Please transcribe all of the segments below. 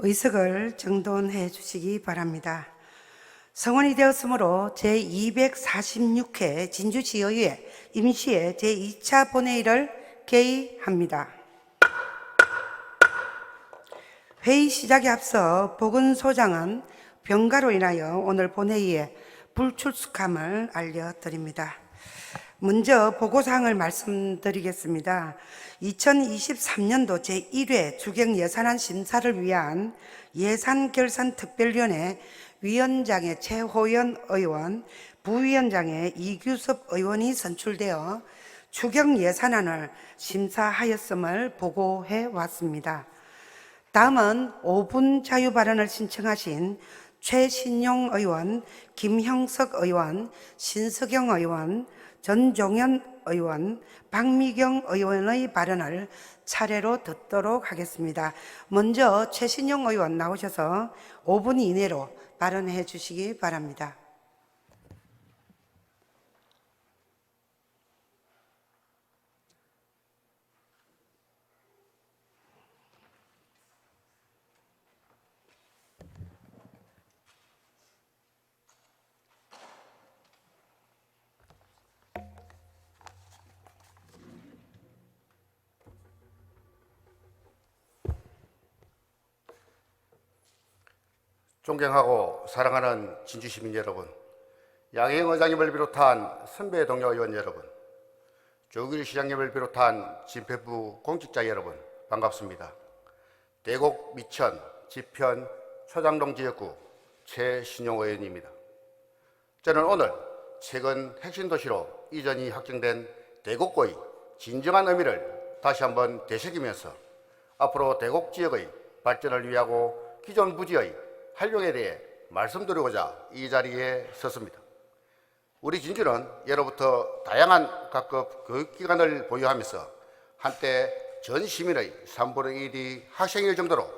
의석을 정돈해 주시기 바랍니다. 성원이 되었으므로 제246회 진주시의회 임시회 제2차 본회의를 개의합니다. 회의 시작에 앞서 보건소장은 병가로 인하여 오늘 본회의에 불출석함을 알려드립니다. 먼저 보고사항을 말씀드리겠습니다. 2023년도 제1회 주경예산안 심사를 위한 예산결산특별위원회 위원장의 최호연 의원, 부위원장의 이규섭 의원이 선출되어 추경예산안을 심사하였음을 보고해 왔습니다. 다음은 5분 자유발언을 신청하신 최신용 의원, 김형석 의원, 신석영 의원, 전종현 의원, 박미경 의원의 발언을 차례로 듣도록 하겠습니다. 먼저 최신용 의원 나오셔서 5분 이내로 발언해 주시기 바랍니다. 존경하고 사랑하는 진주시민 여러분, 양희영 의장님을 비롯한 선배 동료 의원 여러분, 조길 시장님을 비롯한 집회부 공직자 여러분, 반갑습니다. 대곡 미천 지편 초장동 지역구 최신용 의원입니다. 저는 오늘 최근 핵심도시로 이전이 확정된 대곡구의 진정한 의미를 다시 한번 되새기면서 앞으로 대곡 지역의 발전을 위하고 기존 부지의 활용에 대해 말씀드리고자 이 자리에 섰습니다. 우리 진주는 예로부터 다양한 각급 교육기관을 보유하면서 한때 전 시민의 3분의 1이 학생일 정도로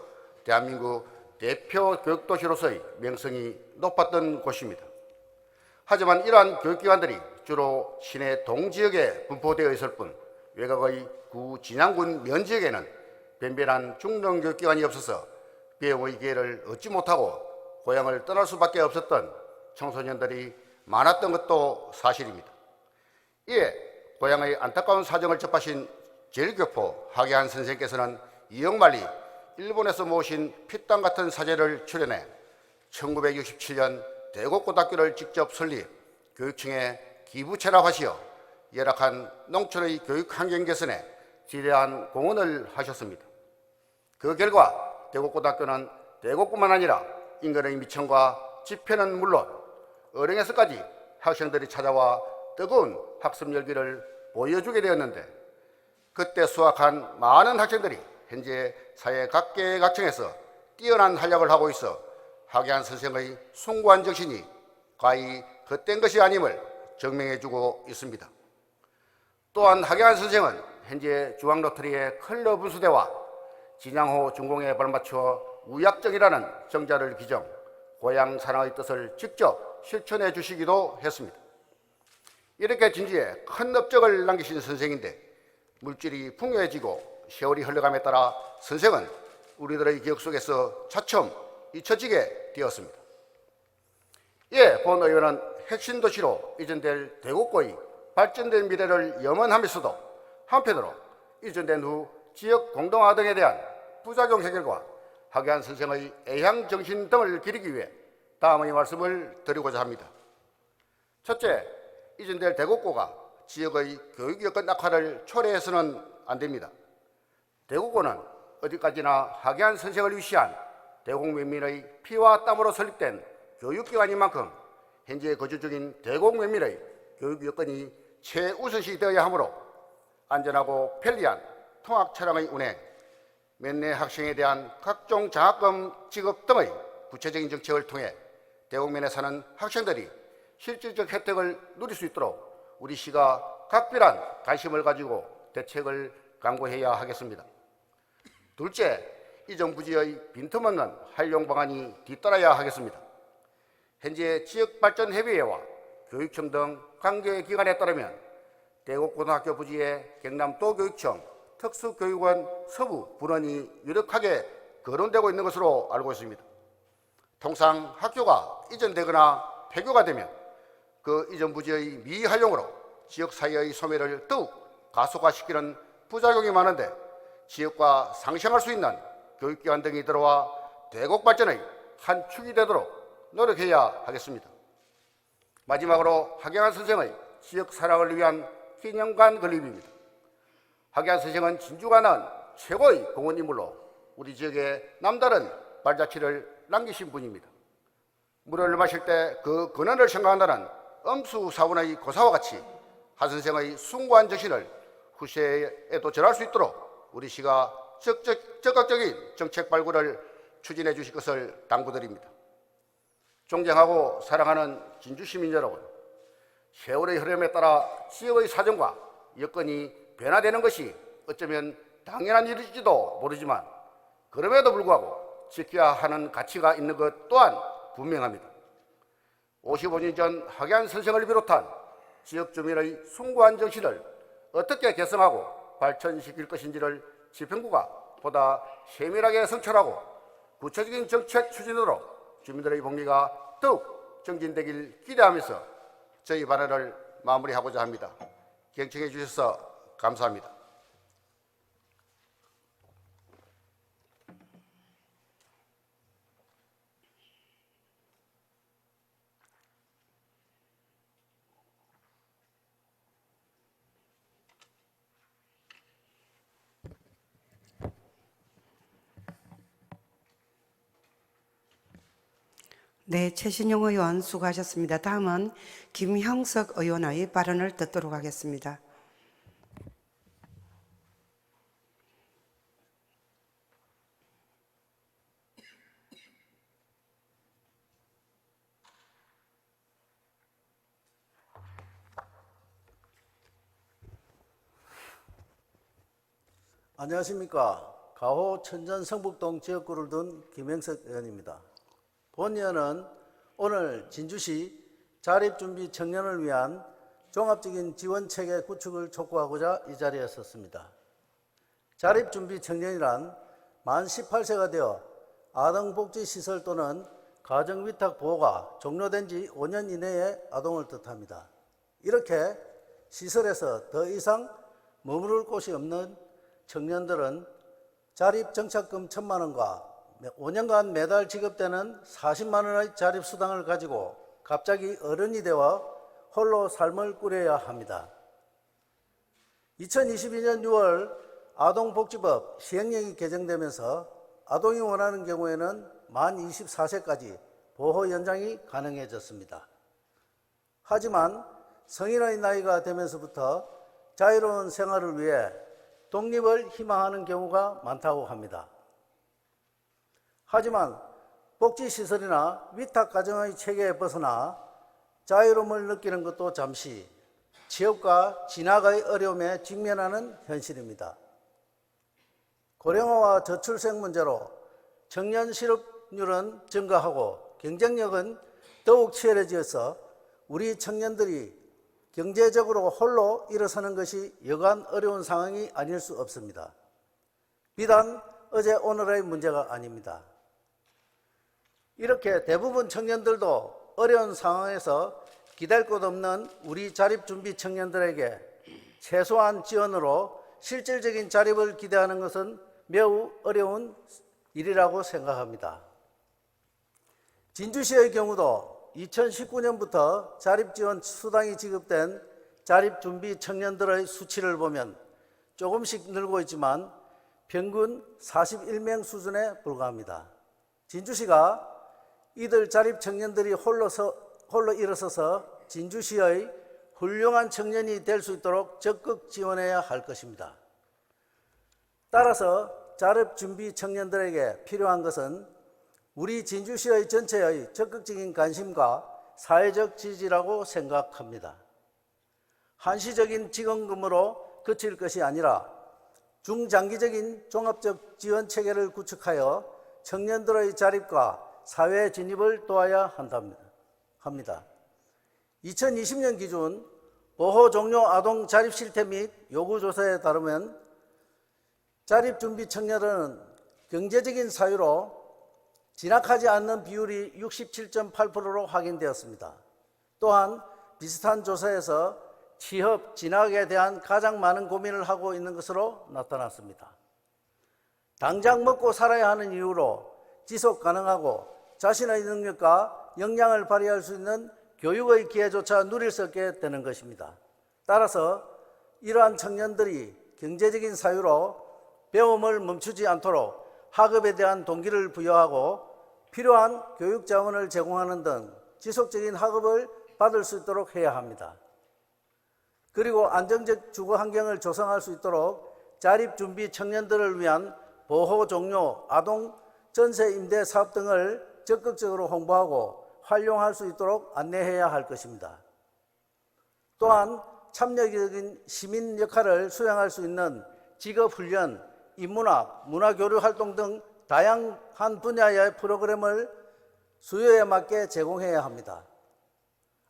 대한민국 대표 교육도시로서의 명성이 높았던 곳입니다. 하지만 이러한 교육기관들이 주로 시내 동지역에 분포되어 있을 뿐 외곽의 구 진양군 면지역에는 변변한 중등교육기관이 없어서 배움의 기회를 얻지 못하고 고향을 떠날 수밖에 없었던 청소년들이 많았던 것도 사실입니다. 이에 고향의 안타까운 사정을 접하신 제일교포 하계한 선생께서는 이역만리 일본에서 모신 피땀 같은 사제를 출연해 1967년 대곡고등학교를 직접 설립, 교육청에 기부 체납하시어 열악한 농촌의 교육 환경 개선에 지대한 공헌을 하셨습니다. 그 결과 대곡고등학교는 대곡뿐만 아니라 인근의 미천과 지편은 물론 어령에서까지 학생들이 찾아와 뜨거운 학습 열기를 보여주게 되었는데, 그때 수학한 많은 학생들이 현재 사회 각계각층에서 뛰어난 활약을 하고 있어 하계한 선생의 숭고한 정신이 가히 헛된 것이 아님을 증명해주고 있습니다. 또한 하계한 선생은 현재 중앙로터리의 클럽 분수대와 진양호 중공에 발맞춰 우약정이라는 정자를 기정, 고향 사랑의 뜻을 직접 실천해 주시기도 했습니다. 이렇게 진주에 큰 업적을 남기신 선생인데 물질이 풍요해지고 세월이 흘러감에 따라 선생은 우리들의 기억 속에서 차츰 잊혀지게 되었습니다. 이에 본 의원은 핵심도시로 이전될 대곡구의 발전된 미래를 염원하면서도 한편으로 이전된 후 지역 공동화 등에 대한 부작용 해결과 하계한 선생의 애향 정신 등을 기리기 위해 다음의 말씀을 드리고자 합니다. 첫째, 이전될 대곡구가 지역의 교육 여건 악화를 초래해서는 안 됩니다. 대곡구는 어디까지나 하계한 선생을 위시한 대곡면민의 피와 땀으로 설립된 교육기관인 만큼 현재 거주 중인 대곡면민의 교육 여건이 최우선시 되어야 하므로 안전하고 편리한 통학 차량의 운행, 면내 학생에 대한 각종 장학금 지급 등의 구체적인 정책을 통해 대곡면에 사는 학생들이 실질적 혜택을 누릴 수 있도록 우리 시가 각별한 관심을 가지고 대책을 강구해야 하겠습니다. 둘째, 이전 부지의 빈틈없는 활용 방안이 뒤따라야 하겠습니다. 현재 지역발전협의회와 교육청 등 관계기관에 따르면 대곡고등학교 부지의 경남도교육청 특수교육원 서부 분원이 유력하게 거론되고 있는 것으로 알고 있습니다. 통상 학교가 이전되거나 폐교가 되면 그 이전 부지의 미활용으로 지역 사회의 소멸을 더욱 가속화시키는 부작용이 많은데 지역과 상생할 수 있는 교육기관 등이 들어와 대곡 발전의 한 축이 되도록 노력해야 하겠습니다. 마지막으로 학양한 선생의 지역 사랑을 위한 기념관 건립입니다. 학양한 선생은 진주가 낳은 최고의 공헌 인물로 우리 지역에 남다른 발자취를 남기신 분입니다. 물을 마실 때 그 근원을 생각한다는 엄수사원의 고사와 같이 하 선생의 숭고한 정신을 후세에도 전할 수 있도록 우리 시가 적극적인 정책 발굴을 추진해 주실 것을 당부드립니다. 존경하고 사랑하는 진주 시민 여러분, 세월의 흐름에 따라 지역의 사정과 여건이 변화되는 것이 어쩌면 당연한 일일지도 모르지만 그럼에도 불구하고 지켜야 하는 가치가 있는 것 또한 분명합니다. 55년 전 학양 선생을 비롯한 지역 주민의 숭고한 정신을 어떻게 개성하고 발전시킬 것인지를 지평구가 보다 세밀하게 성찰하고 구체적인 정책 추진으로 주민들의 복리가 더욱 정진되길 기대하면서 저희 발언을 마무리하고자 합니다. 경청해 주셔서 감사합니다. 네, 최신용 의원 수고하셨습니다. 다음은 김형석 의원의 발언을 듣도록 하겠습니다. 안녕하십니까. 가호 천전 성북동 지역구를 둔 김형석 의원입니다. 본 의원은 오늘 진주시 자립준비 청년을 위한 종합적인 지원체계 구축을 촉구하고자 이 자리에 섰습니다. 자립준비 청년이란 만 18세가 되어 아동복지시설 또는 가정위탁보호가 종료된 지 5년 이내의 아동을 뜻합니다. 이렇게 시설에서 더 이상 머무를 곳이 없는 청년들은 자립정착금 1,000만 원과 5년간 매달 지급되는 40만 원의 자립수당을 가지고 갑자기 어른이 되어 홀로 삶을 꾸려야 합니다. 2022년 6월 아동복지법 시행령이 개정되면서 아동이 원하는 경우에는 만 24세까지 보호 연장이 가능해졌습니다. 하지만 성인의 나이가 되면서부터 자유로운 생활을 위해 독립을 희망하는 경우가 많다고 합니다. 하지만 복지시설이나 위탁가정의 체계에 벗어나 자유로움을 느끼는 것도 잠시 취업과 진학의 어려움에 직면하는 현실입니다. 고령화와 저출생 문제로 청년 실업률은 증가하고 경쟁력은 더욱 치열해져서 우리 청년들이 경제적으로 홀로 일어서는 것이 여간 어려운 상황이 아닐 수 없습니다. 비단 어제 오늘의 문제가 아닙니다. 이렇게 대부분 청년들도 어려운 상황에서 기댈 곳 없는 우리 자립준비 청년들에게 최소한 지원으로 실질적인 자립을 기대하는 것은 매우 어려운 일이라고 생각합니다. 진주시의 경우도 2019년부터 자립지원 수당이 지급된 자립준비 청년들의 수치를 보면 조금씩 늘고 있지만 평균 41명 수준에 불과합니다. 진주시가 이들 자립 청년들이 홀로 일어서서 진주시의 훌륭한 청년이 될 수 있도록 적극 지원해야 할 것입니다. 따라서 자립준비 청년들에게 필요한 것은 우리 진주시의 전체의 적극적인 관심과 사회적 지지라고 생각합니다. 한시적인 지원금으로 그칠 것이 아니라 중장기적인 종합적 지원 체계를 구축하여 청년들의 자립과 사회 진입을 도와야 합니다. 2020년 기준 보호 종료 아동 자립 실태 및 요구 조사에 따르면 자립준비 청년은 경제적인 사유로 진학하지 않는 비율이 67.8%로 확인되었습니다. 또한 비슷한 조사에서 취업, 진학에 대한 가장 많은 고민을 하고 있는 것으로 나타났습니다. 당장 먹고 살아야 하는 이유로 지속 가능하고 자신의 능력과 역량을 발휘할 수 있는 교육의 기회조차 누릴 수 없게 되는 것입니다. 따라서 이러한 청년들이 경제적인 사유로 배움을 멈추지 않도록 학업에 대한 동기를 부여하고 필요한 교육 자원을 제공하는 등 지속적인 학업을 받을 수 있도록 해야 합니다. 그리고 안정적 주거 환경을 조성할 수 있도록 자립준비 청년들을 위한 보호 종료, 아동 전세 임대 사업 등을 적극적으로 홍보하고 활용할 수 있도록 안내해야 할 것입니다. 또한 참여적인 시민 역할을 수행할 수 있는 직업훈련, 인문학, 문화교류 활동 등 다양한 분야의 프로그램을 수요에 맞게 제공해야 합니다.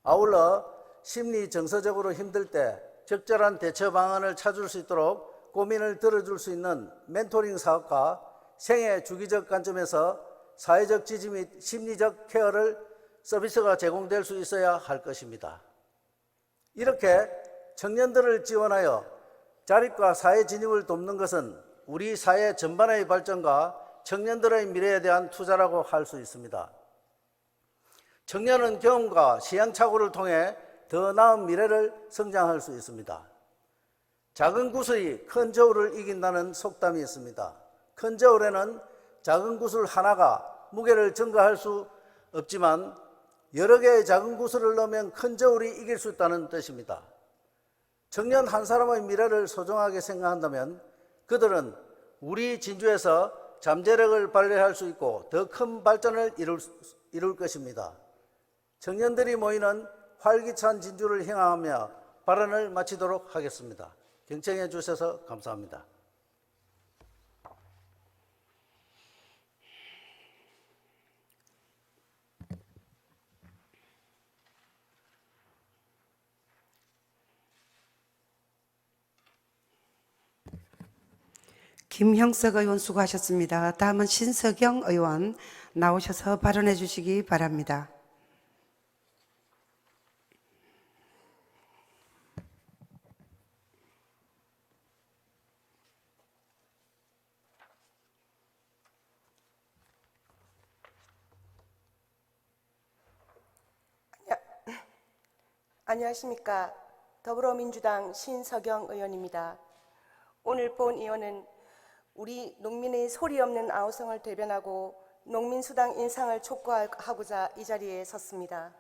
아울러 심리 정서적으로 힘들 때 적절한 대처 방안을 찾을 수 있도록 고민을 들어줄 수 있는 멘토링 사업과 생애 주기적 관점에서 사회적 지지 및 심리적 케어를 서비스가 제공될 수 있어야 할 것입니다. 이렇게 청년들을 지원하여 자립과 사회 진입을 돕는 것은 우리 사회 전반의 발전과 청년들의 미래에 대한 투자라고 할 수 있습니다. 청년은 경험과 시행착오를 통해 더 나은 미래를 성장할 수 있습니다. 작은 구슬이 큰 저울을 이긴다는 속담이 있습니다. 큰 저울에는 작은 구슬 하나가 무게를 증가할 수 없지만 여러 개의 작은 구슬을 넣으면 큰 저울이 이길 수 있다는 뜻입니다. 청년 한 사람의 미래를 소중하게 생각한다면 그들은 우리 진주에서 잠재력을 발휘할 수 있고 더 큰 발전을 이룰 것입니다. 청년들이 모이는 활기찬 진주를 향하며 발언을 마치도록 하겠습니다. 경청해 주셔서 감사합니다. 김형석 의원 수고하셨습니다. 다음은 신석영 의원 나오셔서 발언해 주시기 바랍니다. 안녕하십니까. 더불어민주당 신석영 의원입니다. 오늘 본 의원은 우리 농민의 소리 없는 아우성을 대변하고 농민수당 인상을 촉구하고자 이 자리에 섰습니다.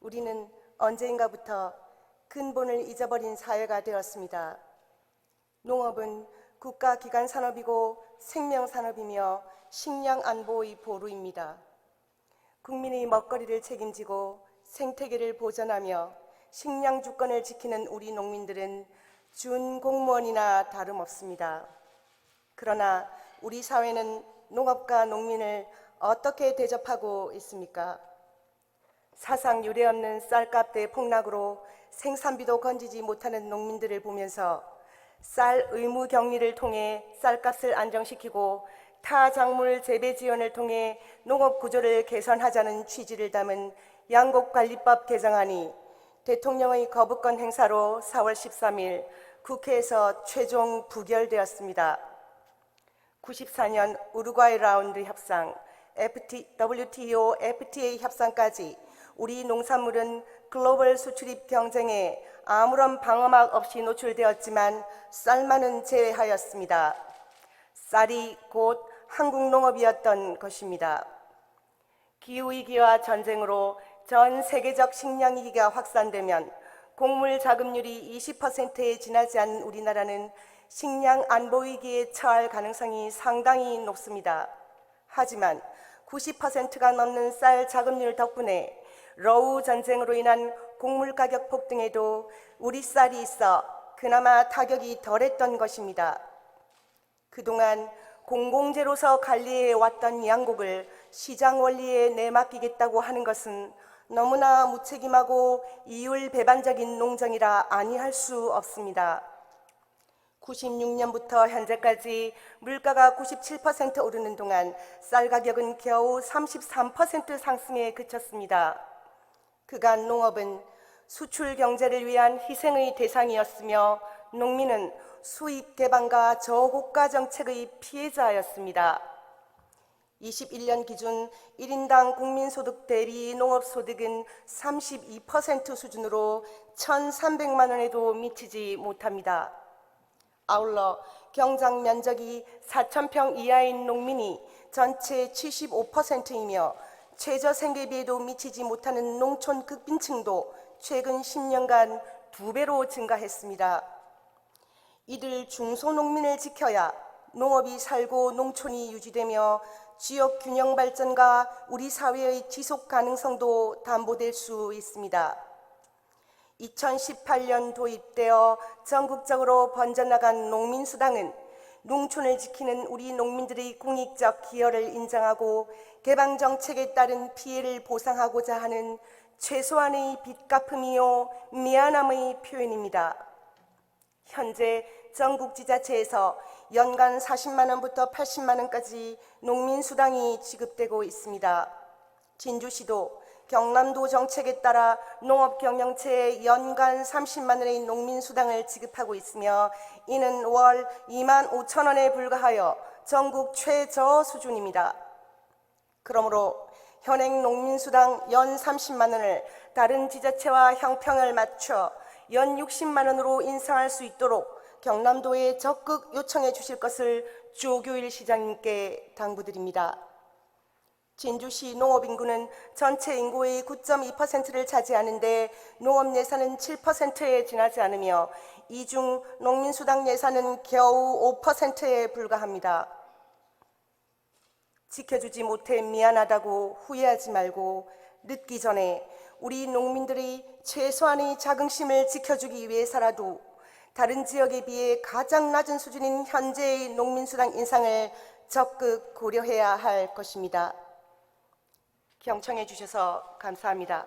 우리는 언제인가부터 근본을 잊어버린 사회가 되었습니다. 농업은 국가기관 산업이고 생명산업이며 식량 안보의 보루입니다. 국민의 먹거리를 책임지고 생태계를 보전하며 식량 주권을 지키는 우리 농민들은 준공무원이나 다름없습니다. 그러나 우리 사회는 농업과 농민을 어떻게 대접하고 있습니까? 사상 유례없는 쌀값 대폭락으로 생산비도 건지지 못하는 농민들을 보면서 쌀 의무 격리를 통해 쌀값을 안정시키고 타작물 재배 지원을 통해 농업 구조를 개선하자는 취지를 담은 양곡관리법 개정안이 대통령의 거부권 행사로 4월 13일 국회에서 최종 부결되었습니다. 94년 우루과이 라운드 협상, WTO, FTA 협상까지 우리 농산물은 글로벌 수출입 경쟁에 아무런 방어막 없이 노출되었지만 쌀만은 제외하였습니다. 쌀이 곧 한국 농업이었던 것입니다. 기후위기와 전쟁으로 전 세계적 식량위기가 확산되면 곡물 자급률이 20%에 지나지 않는 우리나라는 식량 안보 위기에 처할 가능성이 상당히 높습니다. 하지만 90%가 넘는 쌀 자급률 덕분에 러우 전쟁으로 인한 곡물 가격 폭등에도 우리 쌀이 있어 그나마 타격이 덜했던 것입니다. 그동안 공공재로서 관리해 왔던 양곡을 시장 원리에 내맡기겠다고 하는 것은 너무나 무책임하고 이율배반적인 농정이라 아니할 수 없습니다. 96년부터 현재까지 물가가 97% 오르는 동안 쌀 가격은 겨우 33% 상승에 그쳤습니다. 그간 농업은 수출 경제를 위한 희생의 대상이었으며 농민은 수입 개방과 저고가 정책의 피해자였습니다. 21년 기준 1인당 국민소득 대비 농업소득은 32% 수준으로 1,300만 원에도 미치지 못합니다. 아울러 경작 면적이 4,000평 이하인 농민이 전체 75%이며 최저 생계비에도 미치지 못하는 농촌 극빈층도 최근 10년간 2배로 증가했습니다. 이들 중소농민을 지켜야 농업이 살고 농촌이 유지되며 지역 균형 발전과 우리 사회의 지속 가능성도 담보될 수 있습니다. 2018년 도입되어 전국적으로 번져나간 농민수당은 농촌을 지키는 우리 농민들의 공익적 기여를 인정하고 개방정책에 따른 피해를 보상하고자 하는 최소한의 빚갚음이요 미안함의 표현입니다. 현재 전국 지자체에서 연간 40만 원부터 80만 원까지 농민수당이 지급되고 있습니다. 진주시도 경남도 정책에 따라 농업경영체에 연간 30만 원의 농민수당을 지급하고 있으며 이는 월 2만 5천 원에 불과하여 전국 최저 수준입니다. 그러므로 현행 농민수당 연 30만 원을 다른 지자체와 형평을 맞춰 연 60만 원으로 인상할 수 있도록 경남도에 적극 요청해 주실 것을 조교일 시장님께 당부드립니다. 진주시 농업인구는 전체 인구의 9.2%를 차지하는데 농업 예산은 7%에 지나지 않으며 이 중 농민수당 예산은 겨우 5%에 불과합니다. 지켜주지 못해 미안하다고 후회하지 말고 늦기 전에 우리 농민들이 최소한의 자긍심을 지켜주기 위해서라도 다른 지역에 비해 가장 낮은 수준인 현재의 농민수당 인상을 적극 고려해야 할 것입니다. 경청해 주셔서 감사합니다.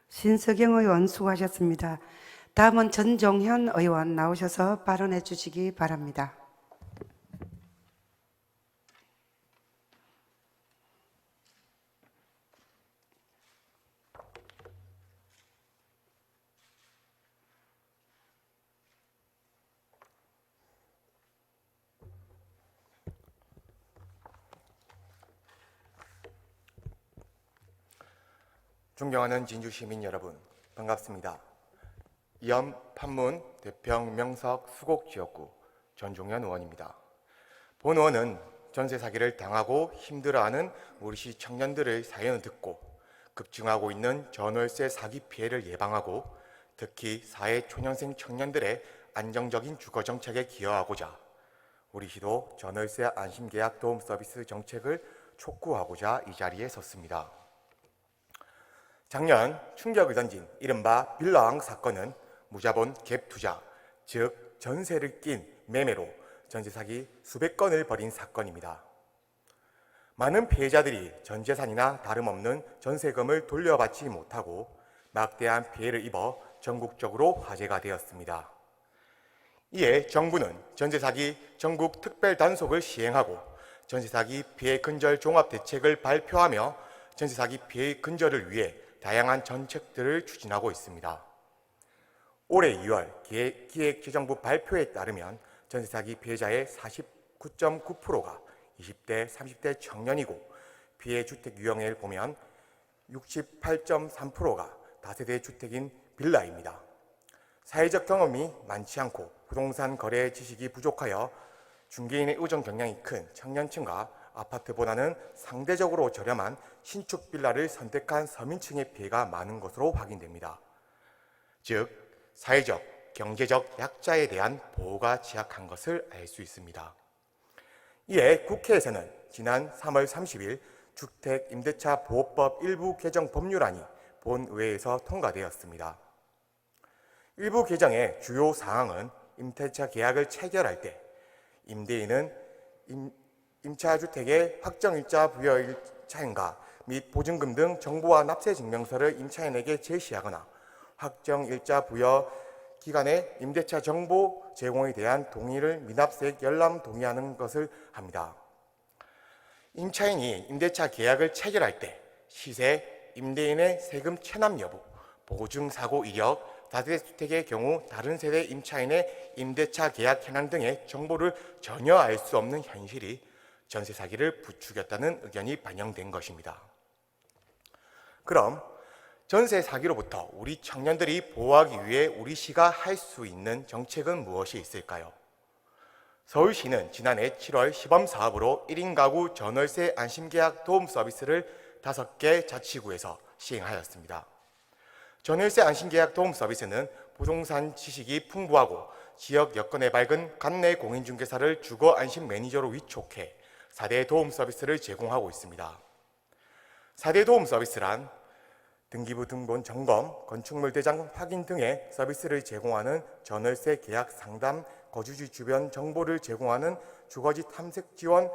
신석영 의원 수고하셨습니다. 다음은 전종현 의원 나오셔서 발언해 주시기 바랍니다. 존경하는 진주 시민 여러분, 반갑습니다. 이엄 판문 대평 명석 수곡 지역구 전종현 의원입니다. 본 의원은 전세 사기를 당하고 힘들어하는 우리 시 청년들의 사연을 듣고 급증하고 있는 전월세 사기 피해를 예방하고 특히 사회 초년생 청년들의 안정적인 주거 정책에 기여하고자 우리 시도 전월세 안심계약 도움 서비스 정책을 촉구하고자 이 자리에 섰습니다. 작년 충격을 던진 이른바 빌라왕 사건은 무자본 갭 투자, 즉 전세를 낀 매매로 전세 사기 수백 건을 벌인 사건입니다. 많은 피해자들이 전 재산이나 다름없는 전세금을 돌려받지 못하고 막대한 피해를 입어 전국적으로 화제가 되었습니다. 이에 정부는 전세 사기 전국 특별 단속을 시행하고 전세 사기 피해 근절 종합 대책을 발표하며 전세 사기 피해 근절을 위해 다양한 정책들을 추진하고 있습니다. 올해 2월 기획재정부 발표에 따르면 전세 사기 피해자의 49.9%가 20대, 30대 청년이고 피해 주택 유형을 보면 68.3%가 다세대 주택인 빌라입니다. 사회적 경험이 많지 않고 부동산 거래 지식이 부족하여 중개인의 의존 경향이 큰 청년층과 아파트보다는 상대적으로 저렴한 신축 빌라를 선택한 서민층의 피해가 많은 것으로 확인됩니다. 즉, 사회적, 경제적 약자에 대한 보호가 취약한 것을 알 수 있습니다. 이에 국회에서는 지난 3월 30일 주택임대차 보호법 일부 개정 법률안이 본의회에서 통과되었습니다. 일부 개정의 주요 사항은 임대차 계약을 체결할 때 임대인은 임차주택의 확정일자 부여일 차인가 및 보증금 등 정보와 납세 증명서를 임차인에게 제시하거나 확정일자 부여 기간에 임대차 정보 제공에 대한 동의를 미납세액 열람 동의하는 것을 합니다. 임차인이 임대차 계약을 체결할 때 시세, 임대인의 세금 체납 여부, 보증 사고 이력, 다세대주택의 경우 다른 세대 임차인의 임대차 계약 현황 등의 정보를 전혀 알 수 없는 현실이 전세 사기를 부추겼다는 의견이 반영된 것입니다. 그럼 전세 사기로부터 우리 청년들이 보호하기 위해 우리 시가 할 수 있는 정책은 무엇이 있을까요? 서울시는 지난해 7월 시범 사업으로 1인 가구 전월세 안심계약 도움 서비스를 5개 자치구에서 시행하였습니다. 전월세 안심계약 도움 서비스는 부동산 지식이 풍부하고 지역 여건에 밝은 관내 공인중개사를 주거 안심 매니저로 위촉해 4대 도움 서비스를 제공하고 있습니다. 4대 도움 서비스란 등기부 등본 점검, 건축물 대장 확인 등의 서비스를 제공하는 전월세 계약 상담, 거주지 주변 정보를 제공하는 주거지 탐색 지원,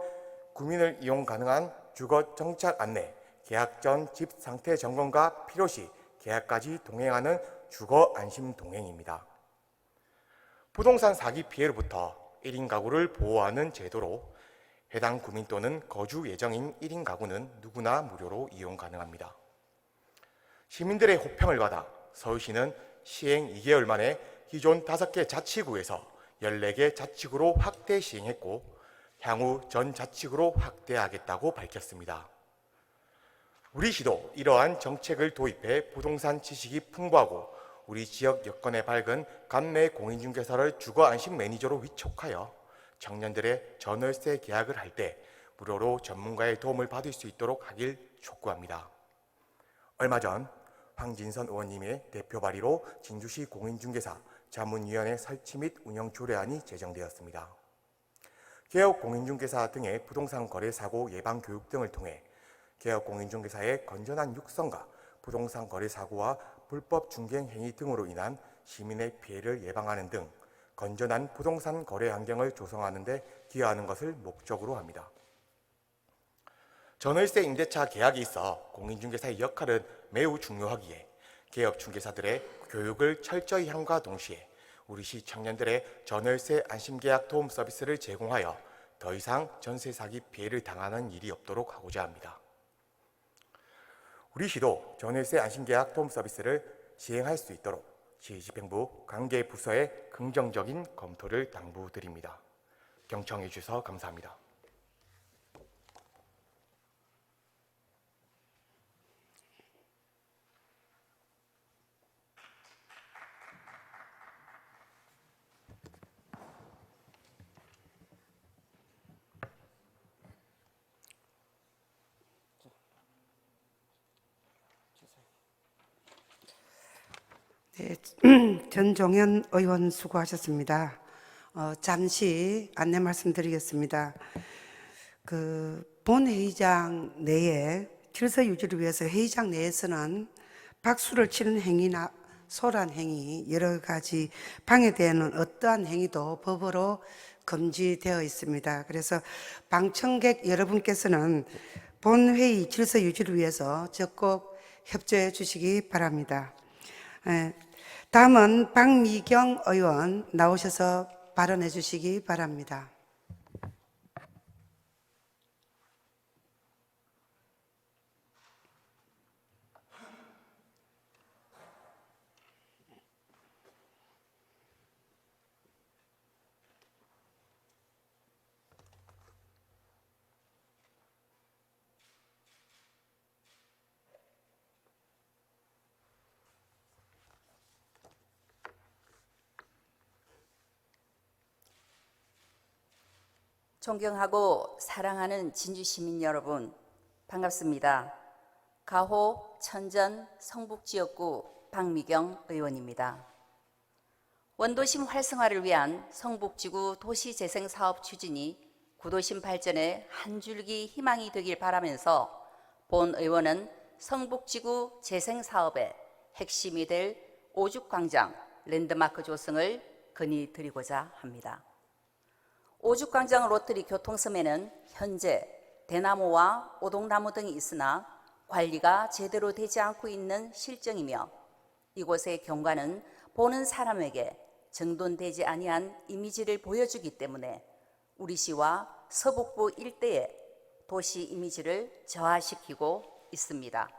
구민을 이용 가능한 주거 정착 안내, 계약 전 집 상태 점검과 필요시 계약까지 동행하는 주거 안심 동행입니다. 부동산 사기 피해로부터 1인 가구를 보호하는 제도로 해당 구민 또는 거주 예정인 1인 가구는 누구나 무료로 이용 가능합니다. 시민들의 호평을 받아 서울시는 시행 2개월 만에 기존 5개 자치구에서 14개 자치구로 확대 시행했고 향후 전 자치구로 확대하겠다고 밝혔습니다. 우리 시도 이러한 정책을 도입해 부동산 지식이 풍부하고 우리 지역 여건에 밝은 관내 공인중개사를 주거 안심 매니저로 위촉하여 청년들의 전월세 계약을 할 때 무료로 전문가의 도움을 받을 수 있도록 하길 촉구합니다. 얼마 전 황진선 의원님의 대표 발의로 진주시 공인중개사 자문위원회 설치 및 운영 조례안이 제정되었습니다. 개업 공인중개사 등의 부동산 거래 사고 예방 교육 등을 통해 개업 공인중개사의 건전한 육성과 부동산 거래 사고와 불법 중개행 행위 등으로 인한 시민의 피해를 예방하는 등 건전한 부동산 거래 환경을 조성하는 데 기여하는 것을 목적으로 합니다. 전월세 임대차 계약에 있어 공인중개사의 역할은 매우 중요하기에 개업 중개사들의 교육을 철저히 함과 동시에 우리 시 청년들의 전월세 안심계약 도움 서비스를 제공하여 더 이상 전세 사기 피해를 당하는 일이 없도록 하고자 합니다. 우리 시도 전월세 안심계약 도움 서비스를 시행할 수 있도록 시집행부 관계 부서에 긍정적인 검토를 당부드립니다. 경청해 주셔서 감사합니다. 네, 전종현 의원 수고하셨습니다. 잠시 안내 말씀드리겠습니다. 본회의장 내에 질서 유지를 위해서 회의장 내에서는 박수를 치는 행위나 소란 행위, 여러 가지 방해되는 어떠한 행위도 법으로 금지되어 있습니다. 그래서 방청객 여러분께서는 본회의 질서 유지를 위해서 적극 협조해 주시기 바랍니다. 다음은 박미경 의원 나오셔서 발언해 주시기 바랍니다. 존경하고 사랑하는 진주 시민 여러분, 반갑습니다. 가호 천전 성북지역구 박미경 의원입니다. 원도심 활성화를 위한 성북지구 도시재생사업 추진이 구도심 발전의 한 줄기 희망이 되길 바라면서 본 의원은 성북지구 재생사업의 핵심이 될 오죽광장, 랜드마크 조성을 건의드리고자 합니다. 오죽광장 롯데리 교통섬에는 현재 대나무와 오동나무 등이 있으나 관리가 제대로 되지 않고 있는 실정이며 이곳의 경관은 보는 사람에게 정돈되지 아니한 이미지를 보여주기 때문에 우리 시와 서북부 일대의 도시 이미지를 저하시키고 있습니다.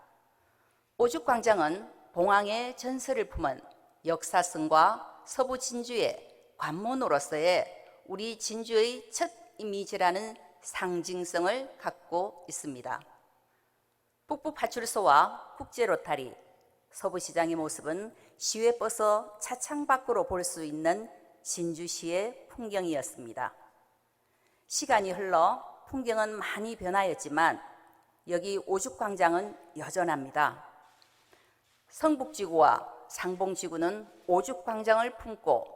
오죽광장은 봉황의 전설을 품은 역사성과 서부 진주의 관문으로서의 우리 진주의 첫 이미지라는 상징성을 갖고 있습니다. 북부파출소와 국제로타리, 서부시장의 모습은 시외 버서 차창 밖으로 볼 수 있는 진주시의 풍경이었습니다. 시간이 흘러 풍경은 많이 변하였지만 여기 오죽광장은 여전합니다. 성북지구와 상봉지구는 오죽광장을 품고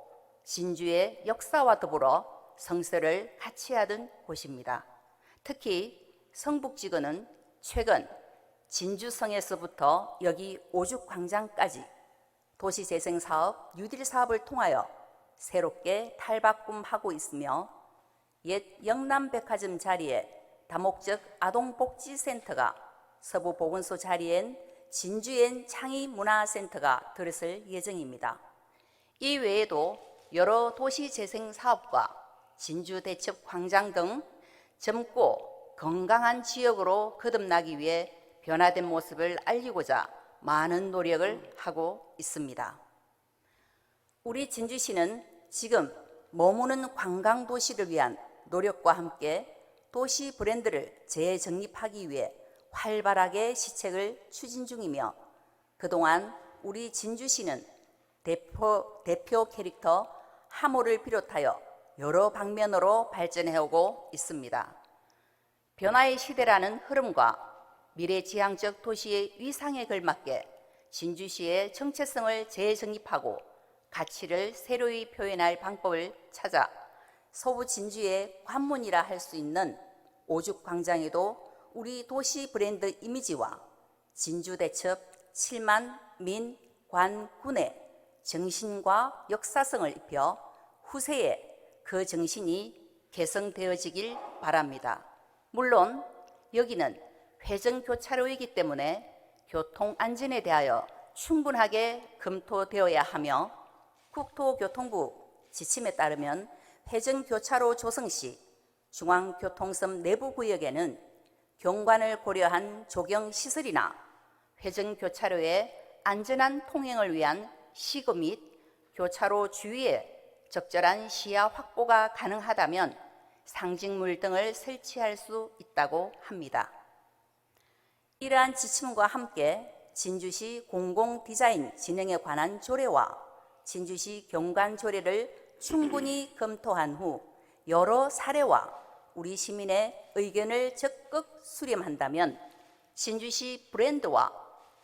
진주의 역사와 더불어 성서를 같이 하던 곳입니다. 특히 성북지구는 최근 진주성에서부터 여기 오죽광장까지 도시재생사업 뉴딜 사업을 통하여 새롭게 탈바꿈하고 있으며 옛 영남백화점 자리에 다목적 아동복지센터가 서부보건소 자리엔 진주엔 창의문화센터가 들어설 예정입니다. 이 외에도 여러 도시재생사업과 진주대첩광장 등 젊고 건강한 지역으로 거듭나기 위해 변화된 모습을 알리고자 많은 노력을 하고 있습니다. 우리 진주시는 지금 머무는 관광도시를 위한 노력과 함께 도시 브랜드를 재정립하기 위해 활발하게 시책을 추진 중이며 그동안 우리 진주시는 대표 캐릭터 하모를 비롯하여 여러 방면으로 발전해오고 있습니다. 변화의 시대라는 흐름과 미래지향적 도시의 위상에 걸맞게 진주시의 정체성을 재정립하고 가치를 새로이 표현할 방법을 찾아 서부 진주의 관문이라 할 수 있는 오죽광장에도 우리 도시 브랜드 이미지와 진주대첩 7만 민, 관, 군의 정신과 역사성을 입혀 후세에 그 정신이 개성되어지길 바랍니다. 물론 여기는 회전교차로이기 때문에 교통안전에 대하여 충분하게 검토되어야 하며 국토교통부 지침에 따르면 회전교차로 조성 시 중앙교통섬 내부구역에는 경관을 고려한 조경시설이나 회전교차로의 안전한 통행을 위한 시구 및 교차로 주위에 적절한 시야 확보가 가능하다면 상징물 등을 설치할 수 있다고 합니다. 이러한 지침과 함께 진주시 공공디자인 진행에 관한 조례와 진주시 경관 조례를 충분히 검토한 후 여러 사례와 우리 시민의 의견을 적극 수렴한다면 진주시 브랜드와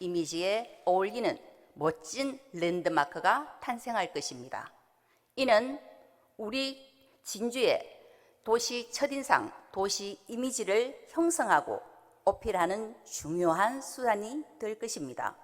이미지에 어울리는 멋진 랜드마크가 탄생할 것입니다. 이는 우리 진주의 도시 첫인상, 도시 이미지를 형성하고 어필하는 중요한 수단이 될 것입니다.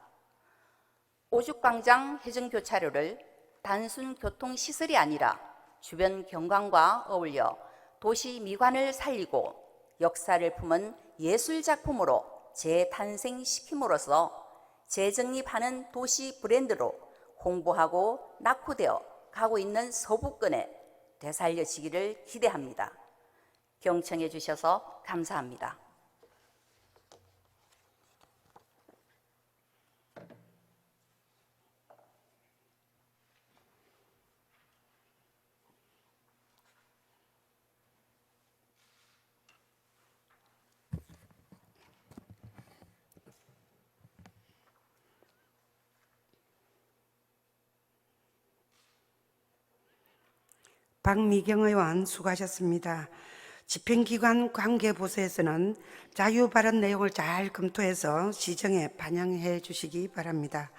오죽광장 회전교차로를 단순 교통시설이 아니라 주변 경관과 어울려 도시 미관을 살리고 역사를 품은 예술작품으로 재탄생시킴으로써 재정립하는 도시 브랜드로 홍보하고 낙후되어 가고 있는 서부권에 되살려지기를 기대합니다. 경청해 주셔서 감사합니다. 박미경 의원 수고하셨습니다. 집행기관 관계부서에서는 자유발언 내용을 잘 검토해서 시정에 반영해 주시기 바랍니다.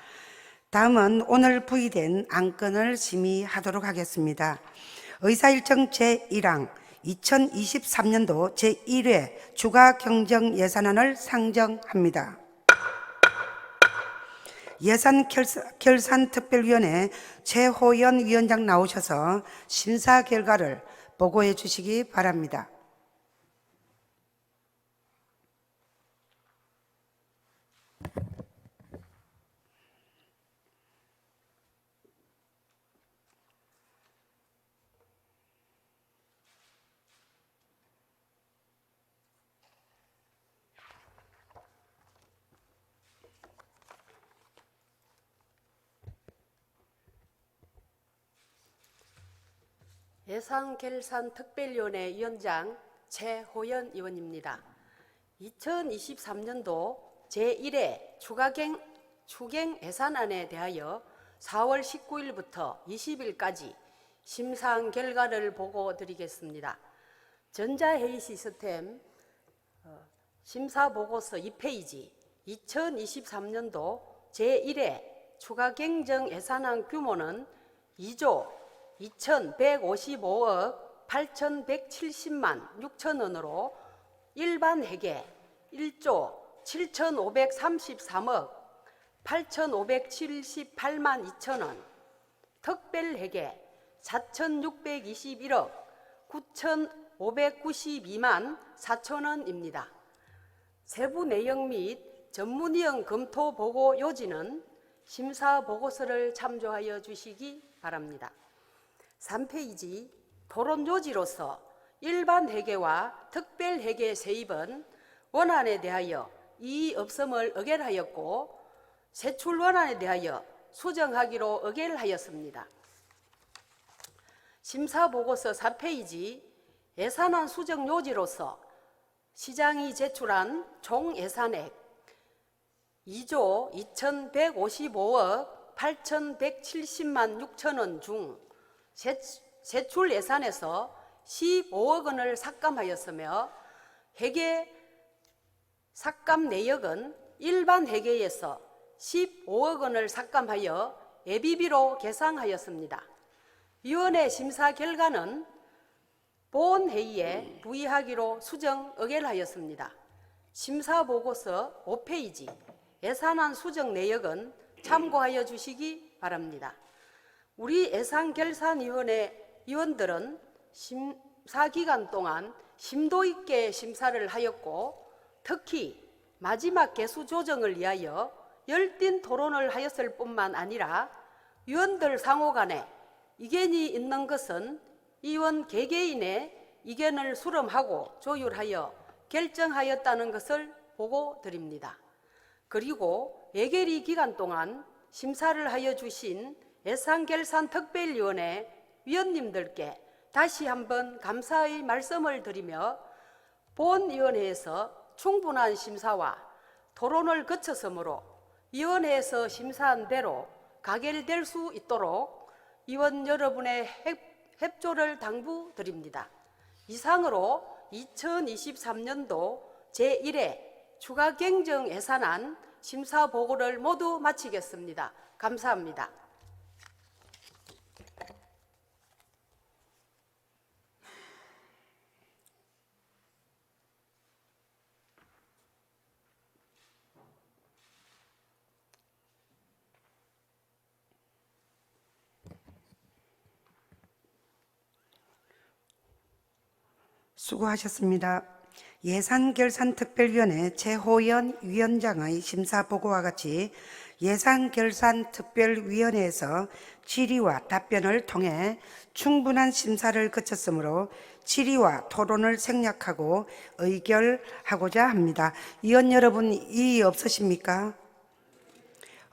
다음은 오늘 부의된 안건을 심의하도록 하겠습니다. 의사일정 제1항 2023년도 제1회 추가 경정 예산안을 상정합니다. 예산결산특별위원회 최호연 위원장 나오셔서 심사 결과를 보고해 주시기 바랍니다. 예산결산특별위원회 위원장 최호연 의원입니다. 2023년도 제1회 추경 예산안에 대하여 4월 19일부터 20일까지 심사한 결과를 보고 드리겠습니다. 전자회의 시스템 심사보고서 2페이지 2023년도 제1회 추가경정 예산안 규모는 2조 2,155억 8,170만 6천 원으로 일반 회계 1조 7,533억 8,578만 2천 원, 특별 회계 4,621억 9,592만 4천 원입니다. 세부 내용 및 전문위원 검토 보고 요지는 심사 보고서를 참조하여 주시기 바랍니다. 3페이지 토론 요지로서 일반 회계와 특별 회계 세입은 원안에 대하여 이의 없음을 의결하였고 세출 원안에 대하여 수정하기로 의결하였습니다. 심사 보고서 4페이지 예산안 수정 요지로서 시장이 제출한 총 예산액 2조 2,155억 8,170만 6천 원 중 세출 예산에서 15억 원을 삭감하였으며 회계 삭감 내역은 일반 회계에서 15억 원을 삭감하여 예비비로 계상하였습니다. 위원회 심사 결과는 본 회의에 부의하기로 수정 의결하였습니다. 심사 보고서 5페이지 예산안 수정 내역은 참고하여 주시기 바랍니다. 우리 예산결산위원회 위원들은 심사 기간 동안 심도 있게 심사를 하였고 특히 마지막 개수 조정을 위하여 열띤 토론을 하였을 뿐만 아니라 위원들 상호 간에 이견이 있는 것은 위원 개개인의 이견을 수렴하고 조율하여 결정하였다는 것을 보고 드립니다. 그리고 예결위 기간 동안 심사를 하여 주신 예산결산특별위원회 위원님들께 다시 한번 감사의 말씀을 드리며 본위원회에서 충분한 심사와 토론을 거쳤으므로 위원회에서 심사한 대로 가결될 수 있도록 위원 여러분의 협조를 당부드립니다. 이상으로 2023년도 제1회 추가경정 예산안 심사 보고를 모두 마치겠습니다. 감사합니다. 수고하셨습니다. 예산결산특별위원회 최호연 위원장의 심사보고와 같이 예산결산특별위원회에서 질의와 답변을 통해 충분한 심사를 거쳤으므로 질의와 토론을 생략하고 의결하고자 합니다. 위원 여러분, 이의 없으십니까?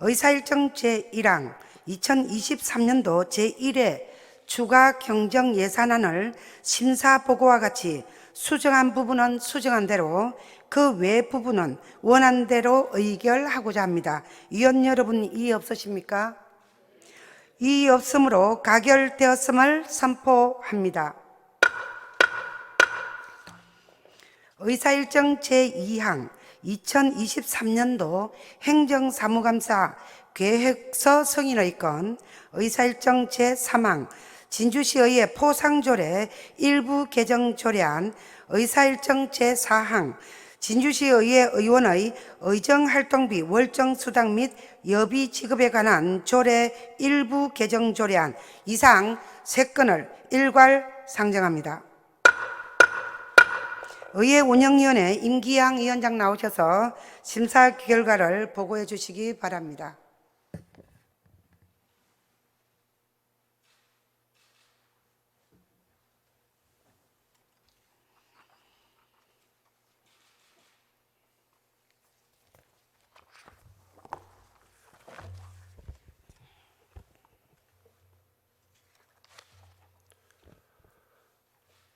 의사일정 제1항 2023년도 제1회 추가 경정 예산안을 심사보고와 같이 수정한 부분은 수정한 대로 그 외 부분은 원안대로 의결하고자 합니다. 위원 여러분, 이의 없으십니까? 이의 없으므로 가결되었음을 선포합니다. 의사일정 제2항 2023년도 행정사무감사 계획서 승인의 건 의사일정 제3항 진주시의회 포상조례 일부 개정 조례안 의사일정 제4항 진주시의회 의원의 의정활동비 월정 수당 및 여비 지급에 관한 조례 일부 개정 조례안 이상 3건을 일괄 상정합니다. 의회 운영위원회 임기양 위원장 나오셔서 심사 결과를 보고해 주시기 바랍니다.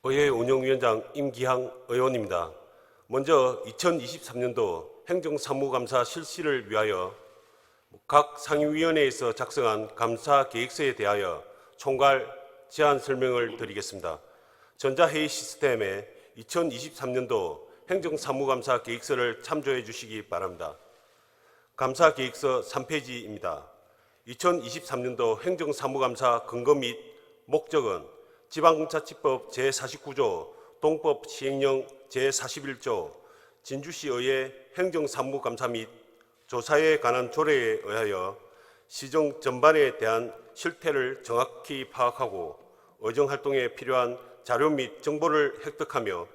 의회 운영위원장 임기향 의원입니다. 먼저 2023년도 행정사무감사 실시를 위하여 각 상임위원회에서 작성한 감사 계획서에 대하여 총괄 제안 설명을 드리겠습니다. 전자회의 시스템에 2023년도 행정사무감사 계획서를 참조해 주시기 바랍니다. 감사 계획서 3페이지입니다. 2023년도 행정사무감사 근거 및 목적은 지방자치법 제49조, 동법 시행령 제41조, 진주시의회 행정사무감사 및 조사에 관한 조례에 의하여 시정 전반에 대한 실태를 정확히 파악하고 의정활동에 필요한 자료 및 정보를 획득하며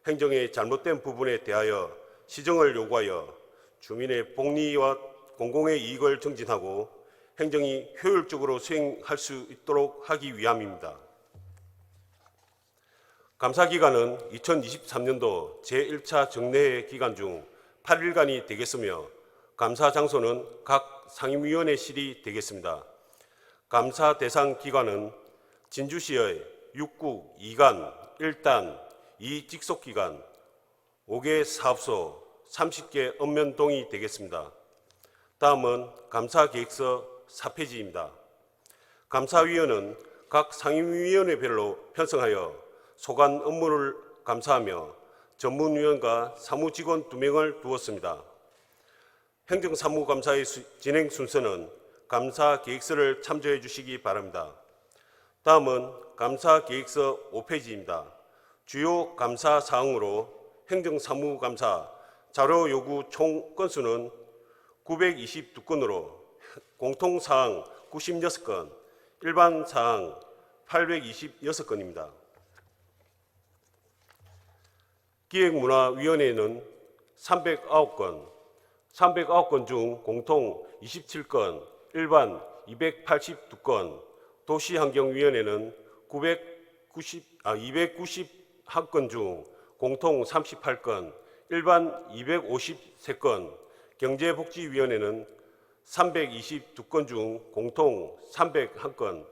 행정의 잘못된 부분에 대하여 시정을 요구하여 주민의 복리와 공공의 이익을 증진하고 행정이 효율적으로 수행할 수 있도록 하기 위함입니다. 감사기간은 2023년도 제1차 정례회 기간 중 8일간이 되겠으며 감사 장소는 각 상임위원회실이 되겠습니다. 감사 대상 기관은 진주시의 6국 2간 1단 2직속기관 5개 사업소 30개 읍면동이 되겠습니다. 다음은 감사계획서 4페이지입니다. 감사위원은 각 상임위원회별로 편성하여 소관 업무를 감사하며 전문위원과 사무직원 2명을 두었습니다. 행정사무감사의 진행 순서는 감사계획서를 참조해 주시기 바랍니다. 다음은 감사계획서 5페이지입니다. 주요 감사사항으로 행정사무감사 자료 요구 총 건수는 922건으로 공통사항 96건, 일반사항 826건입니다. 기획문화위원회는 309건, 309건 중 공통 27건, 일반 282건, 도시환경위원회는 291건 중 공통 38건, 일반 253건, 경제복지위원회는 322건 중 공통 31건,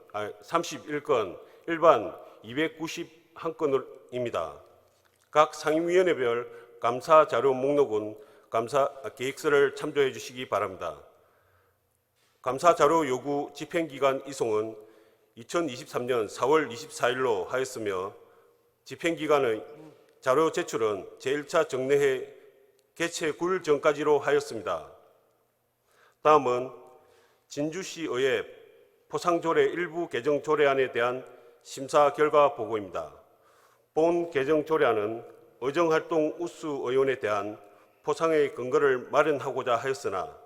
일반 291건입니다. 각 상임위원회별 감사 자료 목록은 감사 계획서를 참조해 주시기 바랍니다. 감사 자료 요구 집행기간 이송은 2023년 4월 24일로 하였으며 집행기간의 자료 제출은 제1차 정례회 개최 9일 전까지로 하였습니다. 다음은 진주시의회 포상조례 일부 개정 조례안에 대한 심사 결과 보고입니다. 본 개정 조례안은 의정활동 우수의원에 대한 포상의 근거를 마련하고자 하였으나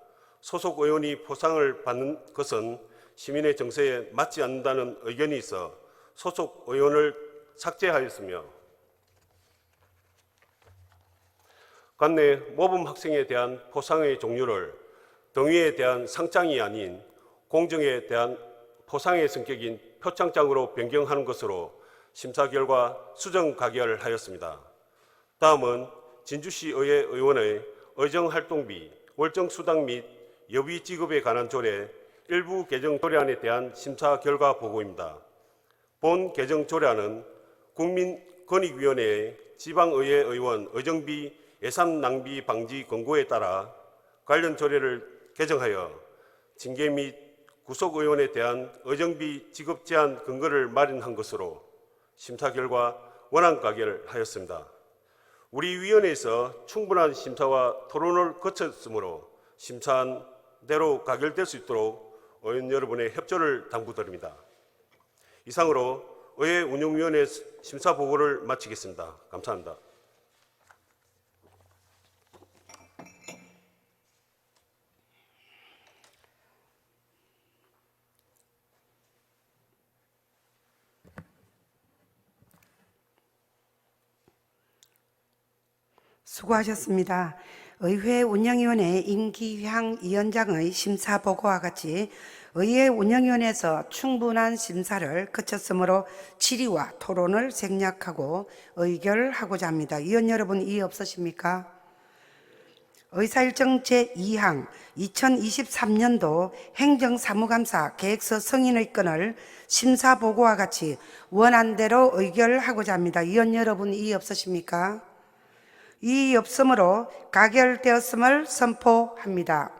소속 의원이 포상을 받는 것은 시민의 정서에 맞지 않는다는 의견이 있어 소속 의원을 삭제하였으며 관내 모범 학생에 대한 포상의 종류를 등위에 대한 상장이 아닌 공정에 대한 포상의 성격인 표창장으로 변경하는 것으로 심사 결과 수정 가결하였습니다. 다음은 진주시의회 의원의 의정활동비, 월정수당 및 여비 지급에 관한 조례 일부 개정 조례안에 대한 심사 결과 보고입니다. 본 개정 조례안은 국민권익위원회의 지방의회 의원 의정비 예산 낭비 방지 권고에 따라 관련 조례를 개정하여 징계 및 구속의원에 대한 의정비 지급 제한 근거를 마련한 것으로 심사 결과 원안 가결하였습니다. 우리 위원회에서 충분한 심사와 토론을 거쳤으므로 심사한 대로 가결될 수 있도록 의원 여러분의 협조를 당부드립니다. 이상으로 의회 운영위원회 심사 보고를 마치겠습니다. 감사합니다. 수고하셨습니다. 의회 운영위원회 임기향 위원장의 심사 보고와 같이 의회 운영위원회에서 충분한 심사를 거쳤으므로 질의와 토론을 생략하고 의결하고자 합니다. 위원 여러분, 이의 없으십니까? 의사일정 제2항 2023년도 행정사무감사 계획서 승인의 건을 심사보고와 같이 원안대로 의결하고자 합니다. 위원 여러분, 이의 없으십니까? 이의 없으므로 가결되었음을 선포합니다.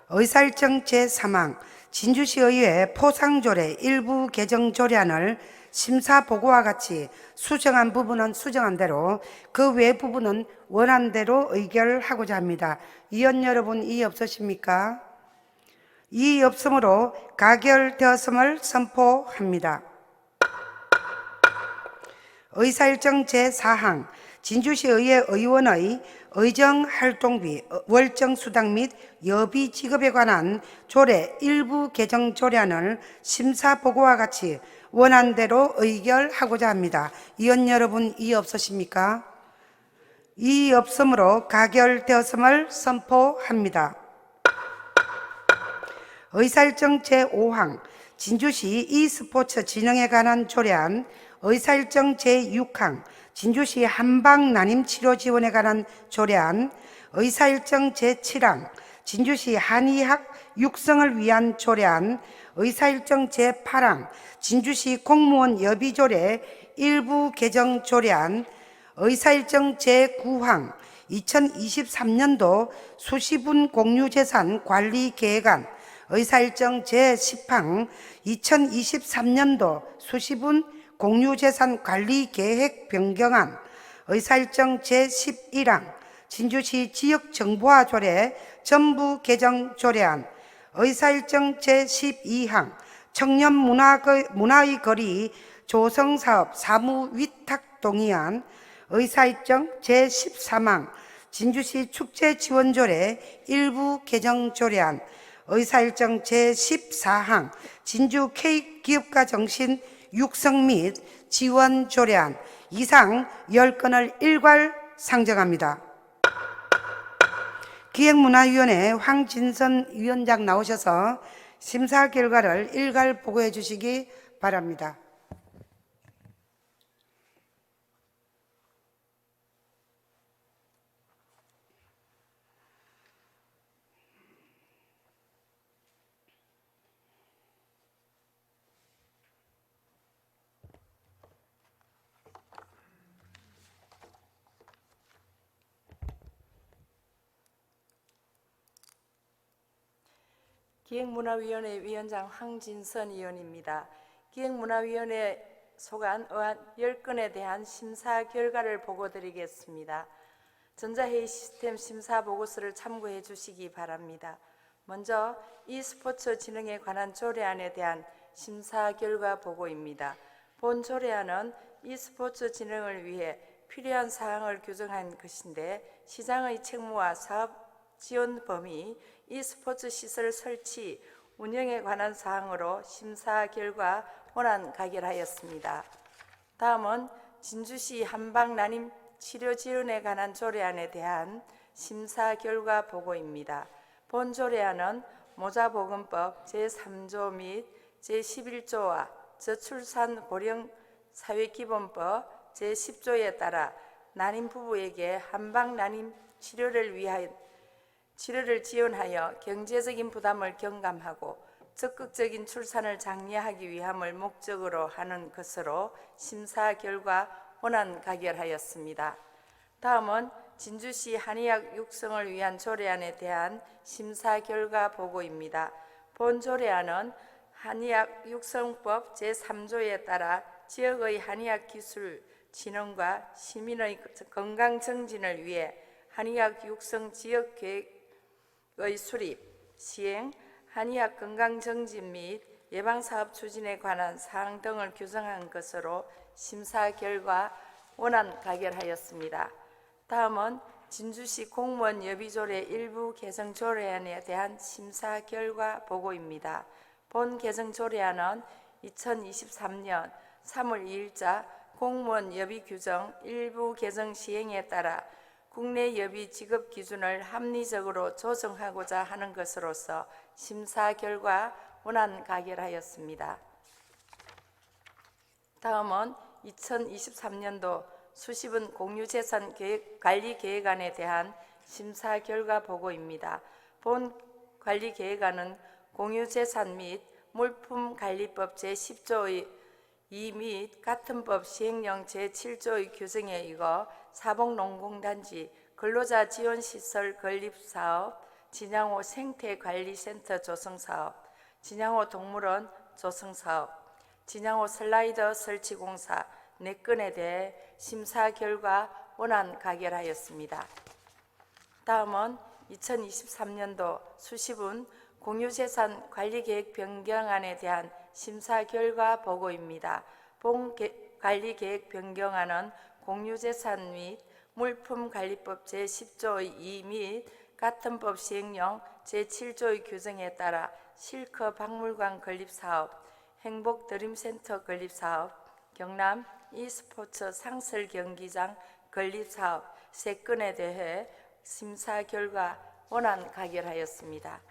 의사일정 제3항 진주시의회 포상조례 일부 개정 조례안을 심사보고와 같이 수정한 부분은 수정한 대로 그 외 부분은 원안대로 의결하고자 합니다. 위원 여러분, 이의 없으십니까? 이의 없으므로 가결되었음을 선포합니다. 의사일정 제4항 진주시의회 의원의 의정활동비, 월정수당 및 여비 지급에 관한 조례 일부 개정 조례안을 심사보고와 같이 원안대로 의결하고자 합니다. 위원 여러분, 이의 없으십니까? 이의 없으므로 가결되었음을 선포합니다. 의사일정 제5항 진주시 e스포츠 진흥에 관한 조례안, 의사일정 제6항 진주시 한방난임 치료 지원에 관한 조례안, 의사일정 제7항 진주시 한의학 육성을 위한 조례안, 의사일정 제8항 진주시 공무원 여비조례 일부 개정 조례안, 의사일정 제9항 2023년도 수시분 공유재산 관리 계획안, 의사일정 제10항 2023년도 수시분 공유재산 관리 계획 변경안, 의사일정 제11항 진주시 지역정보화 조례 전부 개정 조례안, 의사일정 제12항 청년 문화의 거리 조성사업 사무 위탁 동의안, 의사일정 제13항 진주시 축제지원조례 일부 개정 조례안, 의사일정 제14항 진주 K기업가 정신 육성 및 지원 조례안 이상 10건을 일괄 상정합니다. 기획문화위원회 황진선 위원장 나오셔서 심사 결과를 일괄 보고해 주시기 바랍니다. 기획문화위원회 위원장 황진선 의원입니다. 기획문화위원회 소관 의안 10건에 대한 심사 결과를 보고드리겠습니다. 전자회의 시스템 심사 보고서를 참고해 주시기 바랍니다. 먼저 e스포츠 진흥에 관한 조례안에 대한 심사 결과 보고입니다. 본 조례안은 e스포츠 진흥을 위해 필요한 사항을 규정한 것인데 시장의 책무와 사업 지원 범위, e스포츠 시설 설치, 운영에 관한 사항으로 심사 결과 원안 가결하였습니다. 다음은 진주시 한방난임 치료 지원에 관한 조례안에 대한 심사 결과 보고입니다. 본 조례안은 모자보건법 제3조 및 제11조와 저출산 고령 사회기본법 제10조에 따라 난임 부부에게 한방난임 치료를 지원하여 경제적인 부담을 경감하고 적극적인 출산을 장려하기 위함을 목적으로 하는 것으로 심사 결과 원안 가결하였습니다. 다음은 진주시 한의학 육성을 위한 조례안에 대한 심사 결과 보고입니다. 본 조례안은 한의학 육성법 제3조에 따라 지역의 한의학 기술 진흥과 시민의 건강 정진을 위해 한의학 육성 지역 계획의 수립, 시행, 한의학 건강 정진 및 예방사업 추진에 관한 사항 등을 규정한 것으로 심사 결과 원안 가결하였습니다. 다음은 진주시 공무원 여비조례 일부 개정 조례안에 대한 심사 결과 보고입니다. 본 개정 조례안은 2023년 3월 2일자 공무원 여비 규정 일부 개정 시행에 따라 국내 여비 지급 기준을 합리적으로 조정하고자 하는 것으로서 심사 결과 원안 가결하였습니다. 다음은 2023년도 수십은 공유재산 관리 계획안에 대한 심사 결과 보고입니다. 본 관리 계획안은 공유재산 및 물품관리법 제10조의 2 및 같은 법 시행령 제7조의 규정에 의거 사복농공단지 근로자 지원시설 건립사업, 진양호 생태관리센터 조성사업, 진양호 동물원 조성사업, 진양호 슬라이더 설치공사 4건에 대해 심사 결과 원안 가결하였습니다. 다음은 2023년도 수시분 공유재산 관리계획 변경안에 대한 심사 결과 보고입니다. 본 관리계획 변경안은 공유재산 및 물품관리법 제10조의 2 및 같은 법 시행령 제7조의 규정에 따라 실크 박물관 건립사업, 행복드림센터 건립사업, 경남 e스포츠 상설 경기장 건립사업 3건에 대해 심사 결과 원안 가결하였습니다.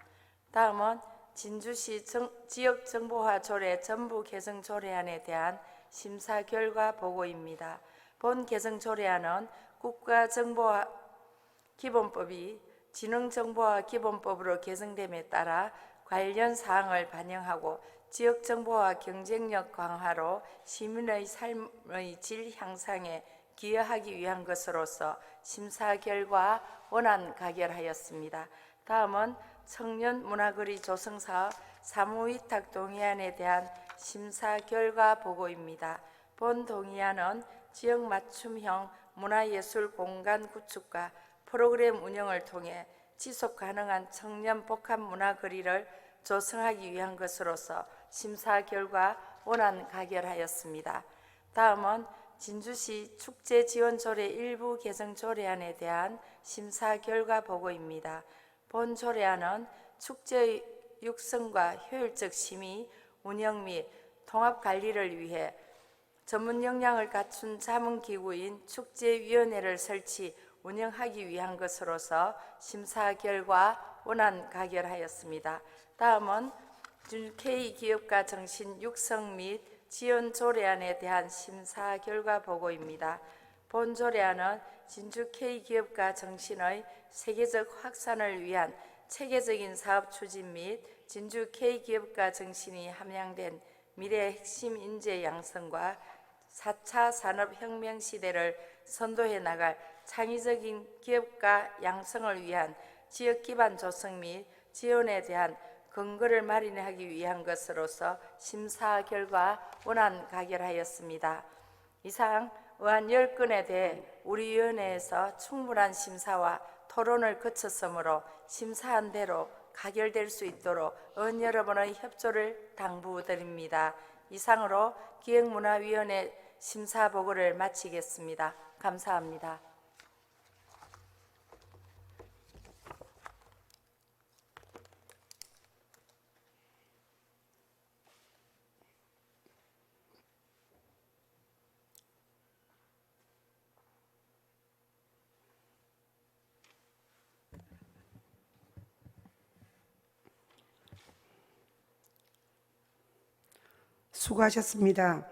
다음은 진주시 지역정보화 조례 전부 개정 조례안에 대한 심사 결과 보고입니다. 본 개정 조례안은 국가정보화 기본법이 지능정보화 기본법으로 개정됨에 따라 관련 사항을 반영하고 지역정보화 경쟁력 강화로 시민의 삶의 질 향상에 기여하기 위한 것으로서 심사 결과 원안 가결하였습니다. 다음은 청년 문화거리 조성사업 사무위탁 동의안에 대한 심사 결과 보고입니다. 본 동의안은 지역 맞춤형 문화예술 공간 구축과 프로그램 운영을 통해 지속 가능한 청년 복합 문화거리를 조성하기 위한 것으로서 심사 결과 원안 가결하였습니다. 다음은 진주시 축제지원조례 일부 개정 조례안에 대한 심사 결과 보고입니다. 본 조례안은 축제의 육성과 효율적 심의, 운영 및 통합 관리를 위해 전문 역량을 갖춘 자문기구인 축제위원회를 설치, 운영하기 위한 것으로서 심사 결과 원안 가결하였습니다. 다음은 K기업가 정신 육성 및 지원 조례안에 대한 심사 결과 보고입니다. 본 조례안은 진주 K기업가 정신의 세계적 확산을 위한 체계적인 사업 추진 및 진주 K기업가 정신이 함양된 미래 핵심 인재 양성과 4차 산업혁명 시대를 선도해 나갈 창의적인 기업가 양성을 위한 지역 기반 조성 및 지원에 대한 근거를 마련하기 위한 것으로서 심사 결과 원안 가결하였습니다. 이상 의안 10건에 대해 우리 위원회에서 충분한 심사와 토론을 거쳤으므로 심사한 대로 가결될 수 있도록 의원 여러분의 협조를 당부드립니다. 이상으로 기획문화위원회 심사 보고를 마치겠습니다. 감사합니다. 수고하셨습니다.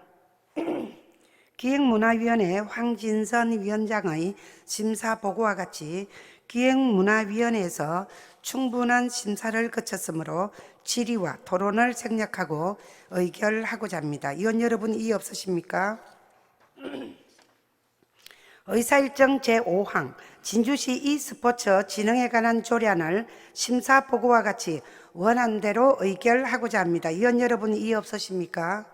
기획문화위원회 황진선 위원장의 심사보고와 같이 기획문화위원회에서 충분한 심사를 거쳤으므로 질의와 토론을 생략하고 의결하고자 합니다. 위원 여러분 이의 없으십니까? 의사일정 제5항 진주시 e스포츠 진흥에 관한 조례안을 심사보고와 같이 원안대로 의결하고자 합니다. 위원 여러분 이의 없으십니까?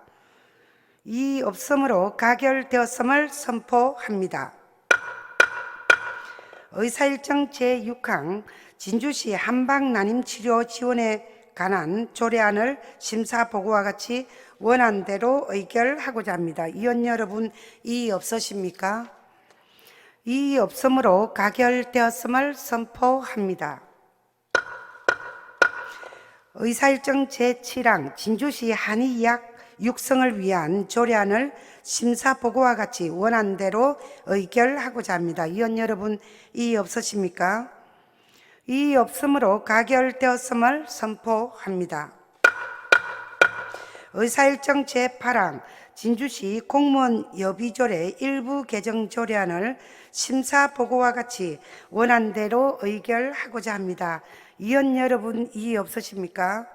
이의 없으므로 가결되었음을 선포합니다. 의사일정 제6항 진주시 한방난임치료 지원에 관한 조례안을 심사보고와 같이 원안대로 의결하고자 합니다. 위원 여러분 이의 없으십니까? 이의 없으므로 가결되었음을 선포합니다. 의사일정 제7항 진주시 한의의학 육성을 위한 조례안을 심사 보고와 같이 원안대로 의결하고자 합니다. 위원 여러분, 이의 없으십니까? 이의 없으므로 가결되었음을 선포합니다. 의사일정 제8항 진주시 공무원 여비조례 일부 개정 조례안을 심사 보고와 같이 원안대로 의결하고자 합니다. 위원 여러분, 이의 없으십니까?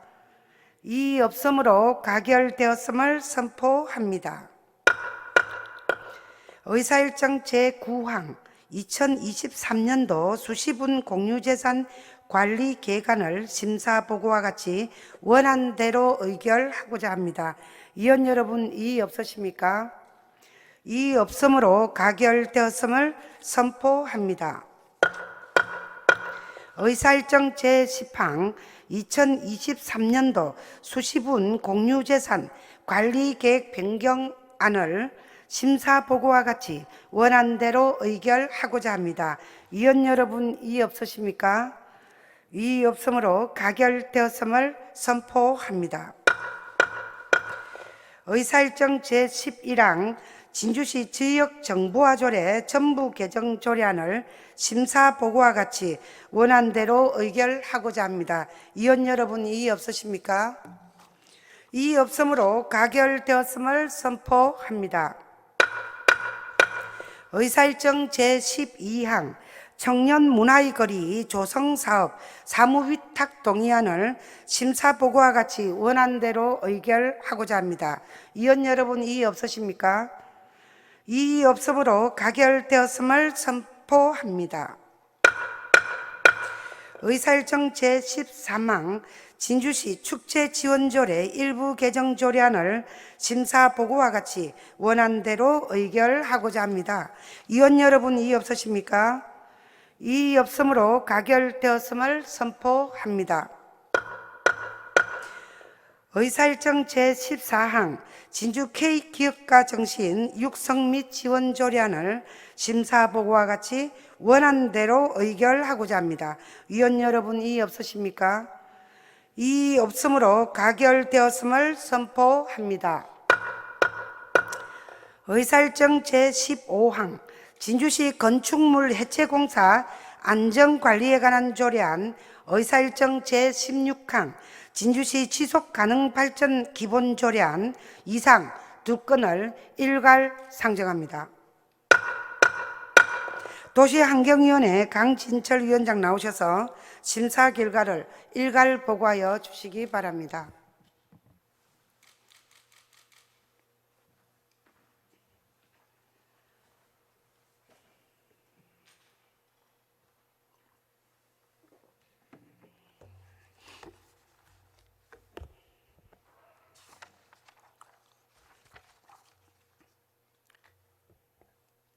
이의 없으므로 가결되었음을 선포합니다. 의사일정 제9항 2023년도 수시분 공유재산 관리 계간을 심사 보고와 같이 원안대로 의결하고자 합니다. 위원 여러분, 이의 없으십니까? 이의 없으므로 가결되었음을 선포합니다. 의사일정 제10항 2023년도 수시분 공유재산 관리계획 변경안을 심사 보고와 같이 원안대로 의결하고자 합니다. 위원 여러분, 이의 없으십니까? 이의 없으므로 가결되었음을 선포합니다. 의사일정 제11항 진주시 지역정보화조례 전부 개정 조례안을 심사 보고와 같이 원안대로 의결하고자 합니다. 위원 여러분, 이의 없으십니까? 이의 없으므로 가결되었음을 선포합니다. 의사일정 제12항 청년 문화의 거리 조성사업 사무위탁 동의안을 심사 보고와 같이 원안대로 의결하고자 합니다. 위원 여러분, 이의 없으십니까? 이의 없으므로 가결되었음을 선포합니다. 의사일정 제13항 진주시 축제지원조례 일부 개정 조례안을 심사 보고와 같이 원안대로 의결하고자 합니다. 위원 여러분, 이의 없으십니까? 이의 없으므로 가결되었음을 선포합니다. 의사일정 제14항 진주 K기업가 정신 육성 및 지원 조례안을 심사 보고와 같이 원안대로 의결하고자 합니다. 위원 여러분, 이의 없으십니까? 이의 없으므로 가결되었음을 선포합니다. 의사일정 제15항 진주시 건축물 해체공사 안전관리에 관한 조례안 의사일정 제16항 진주시 지속가능발전 기본조례안 이상 두 건을 일괄 상정합니다. 도시환경위원회 강진철 위원장 나오셔서 심사 결과를 일괄 보고하여 주시기 바랍니다.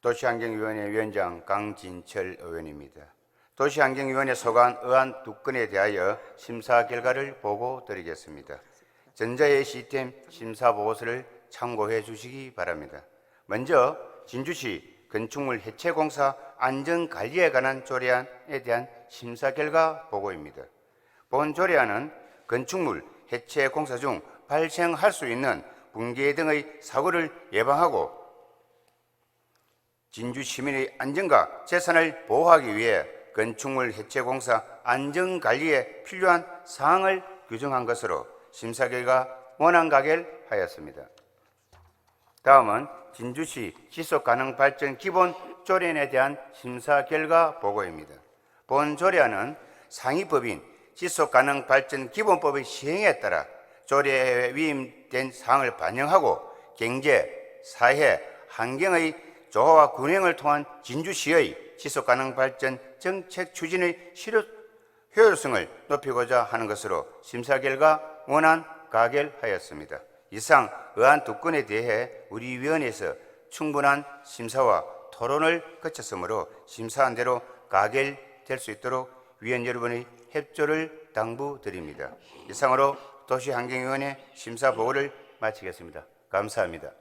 도시환경위원회 위원장 강진철 의원입니다. 도시환경위원회 소관 의안 2건에 대하여 심사 결과를 보고드리겠습니다. 전자의 시스템 심사 보고서를 참고해 주시기 바랍니다. 먼저 진주시 건축물 해체공사 안전관리에 관한 조례안에 대한 심사 결과 보고입니다. 본 조례안은 건축물 해체공사 중 발생할 수 있는 붕괴 등의 사고를 예방하고 진주 시민의 안전과 재산을 보호하기 위해 건축물 해체공사 안전관리에 필요한 사항을 규정한 것으로 심사 결과 원안 가결하였습니다. 다음은 진주시 지속가능발전 기본 조례안에 대한 심사 결과 보고입니다. 본 조례안은 상위법인 지속가능발전 기본법의 시행에 따라 조례에 위임된 사항을 반영하고 경제, 사회, 환경의 조화와 균형을 통한 진주시의 지속가능발전 정책 추진의 효율성을 높이고자 하는 것으로 심사 결과 원안 가결하였습니다. 이상 의안 2건에 대해 우리 위원회에서 충분한 심사와 토론을 거쳤으므로 심사한 대로 가결될 수 있도록 위원 여러분의 협조를 당부드립니다. 이상으로 도시환경위원회 심사 보고를 마치겠습니다. 감사합니다.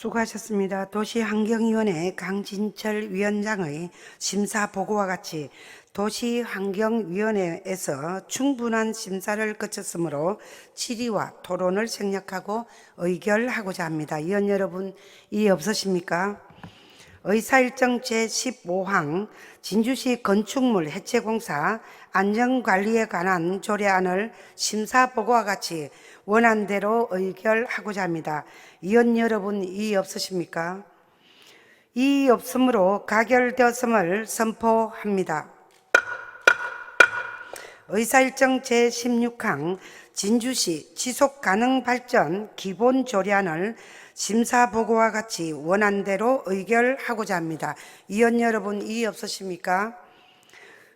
수고하셨습니다. 도시환경위원회 강진철 위원장의 심사 보고와 같이 도시환경위원회에서 충분한 심사를 거쳤으므로 질의와 토론을 생략하고 의결하고자 합니다. 위원 여러분, 이의 없으십니까? 의사일정 제15항 진주시 건축물 해체공사 안전관리에 관한 조례안을 심사보고와 같이 원안대로 의결하고자 합니다. 위원 여러분, 이의 없으십니까? 이의 없으므로 가결되었음을 선포합니다. 의사일정 제16항 진주시 지속가능발전 기본조례안을 심사보고와 같이 원안대로 의결하고자 합니다. 위원 여러분, 이의 없으십니까?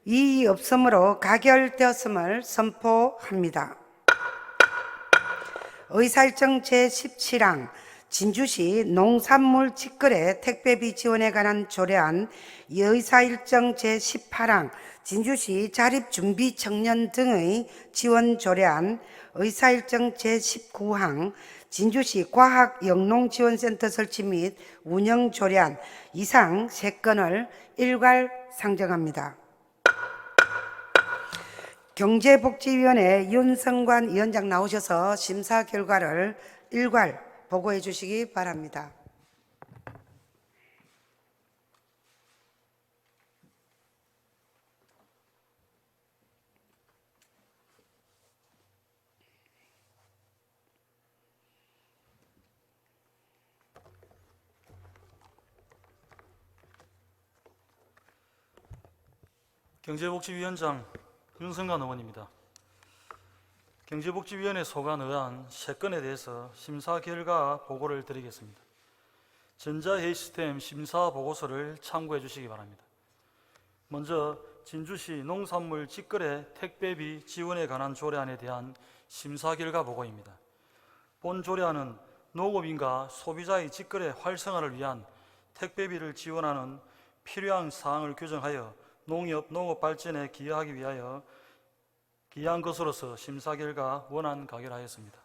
이의 없으므로 가결되었음을 선포합니다. 의사일정 제17항 진주시 농산물 직거래 택배비 지원에 관한 조례안, 의사일정 제18항 진주시 자립준비 청년 등의 지원 조례안, 의사일정 제19항 진주시 과학영농지원센터 설치 및 운영 조례안 이상 3건을 일괄 상정합니다. 경제복지위원회 윤성관 위원장 나오셔서 심사 결과를 일괄 보고해 주시기 바랍니다. 경제복지위원장 윤성관 의원입니다. 경제복지위원회 소관 의안 3건에 대해서 심사 결과 보고를 드리겠습니다. 전자회의 시스템 심사 보고서를 참고해 주시기 바랍니다. 먼저 진주시 농산물 직거래 택배비 지원에 관한 조례안에 대한 심사 결과 보고입니다. 본 조례안은 농업인과 소비자의 직거래 활성화를 위한 택배비를 지원하는 필요한 사항을 규정하여 농업 발전에 기여하기 위하여 기여한 것으로서 심사 결과 원안 가결하였습니다.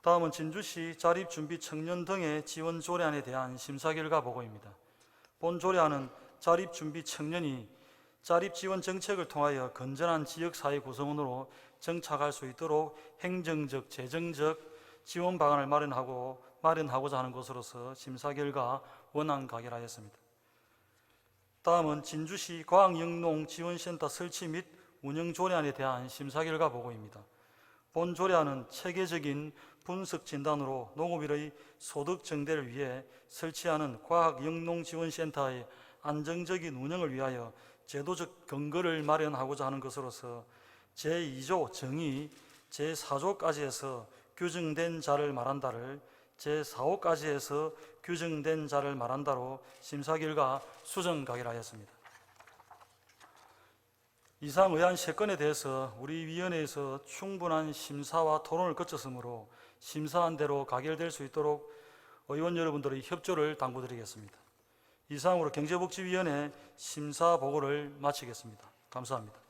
다음은 진주시 자립준비 청년 등의 지원 조례안에 대한 심사 결과 보고입니다. 본 조례안은 자립준비 청년이 자립지원 정책을 통하여 건전한 지역사회 구성원으로 정착할 수 있도록 행정적, 재정적 지원 방안을 마련하고자 하는 것으로서 심사 결과 원안 가결하였습니다. 다음은 진주시 과학영농지원센터 설치 및 운영 조례안에 대한 심사 결과 보고입니다. 본 조례안은 체계적인 분석 진단으로 농업인의 소득 증대를 위해 설치하는 과학영농지원센터의 안정적인 운영을 위하여 제도적 근거를 마련하고자 하는 것으로서 제2조 정의, 제4조까지 해서 규정된 자를 말한다를 제4호까지 해서 규정된 자를 말한다로 심사 결과 수정 가결하였습니다. 이상 의안 3건에 대해서 우리 위원회에서 충분한 심사와 토론을 거쳤으므로 심사한 대로 가결될 수 있도록 의원 여러분들의 협조를 당부드리겠습니다. 이상으로 경제복지위원회 심사 보고를 마치겠습니다. 감사합니다.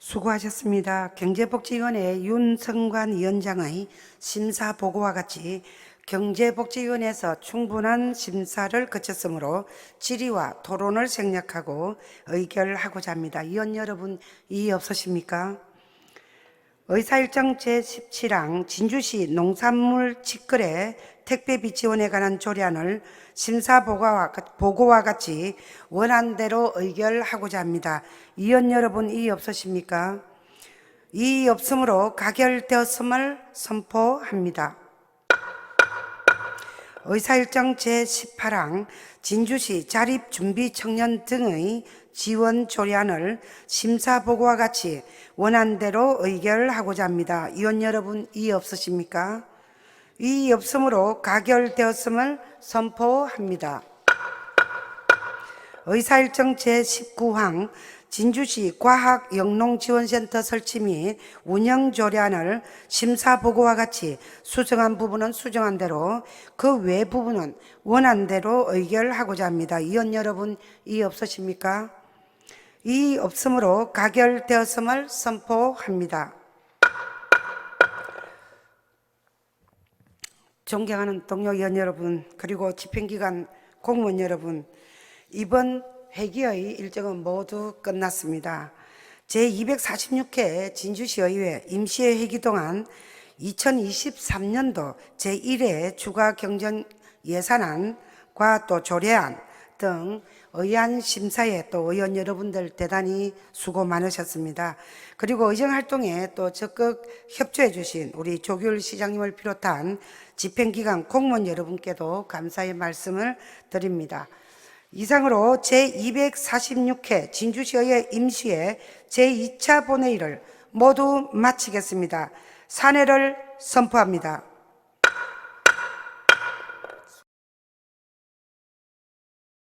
수고하셨습니다. 경제복지위원회 윤성관 위원장의 심사 보고와 같이 경제복지위원회에서 충분한 심사를 거쳤으므로 질의와 토론을 생략하고 의결하고자 합니다. 위원 여러분, 이의 없으십니까? 의사일정 제17항 진주시 농산물 직거래 택배비 지원에 관한 조례안을 심사 보고와 같이 원안대로 의결하고자 합니다. 위원 여러분, 이의 없으십니까? 이의 없으므로 가결되었음을 선포합니다. 의사일정 제18항 진주시 자립준비 청년 등의 지원 조례안을 심사 보고와 같이 원안대로 의결하고자 합니다. 위원 여러분, 이의 없으십니까? 이의 없으므로 가결되었음을 선포합니다. 의사일정 제19항 진주시 과학영농지원센터 설치 및 운영 조례안을 심사보고와 같이 수정한 부분은 수정한 대로 그 외 부분은 원한 대로 의결하고자 합니다. 의원 여러분, 이의 없으십니까? 이의 없으므로 가결되었음을 선포합니다. 존경하는 동료 의원 여러분, 그리고 집행기관 공무원 여러분, 이번 회기의 일정은 모두 끝났습니다. 제246회 진주시의회 임시회 회기 동안 2023년도 제1회 추가경정 예산안과 또 조례안 등 의안 심사에 또 의원 여러분들 대단히 수고 많으셨습니다. 그리고 의정활동에 또 적극 협조해 주신 우리 조규일 시장님을 비롯한 집행기관 공무원 여러분께도 감사의 말씀을 드립니다. 이상으로 제246회 진주시의회 임시회 제2차 본회의를 모두 마치겠습니다. 산회를 선포합니다.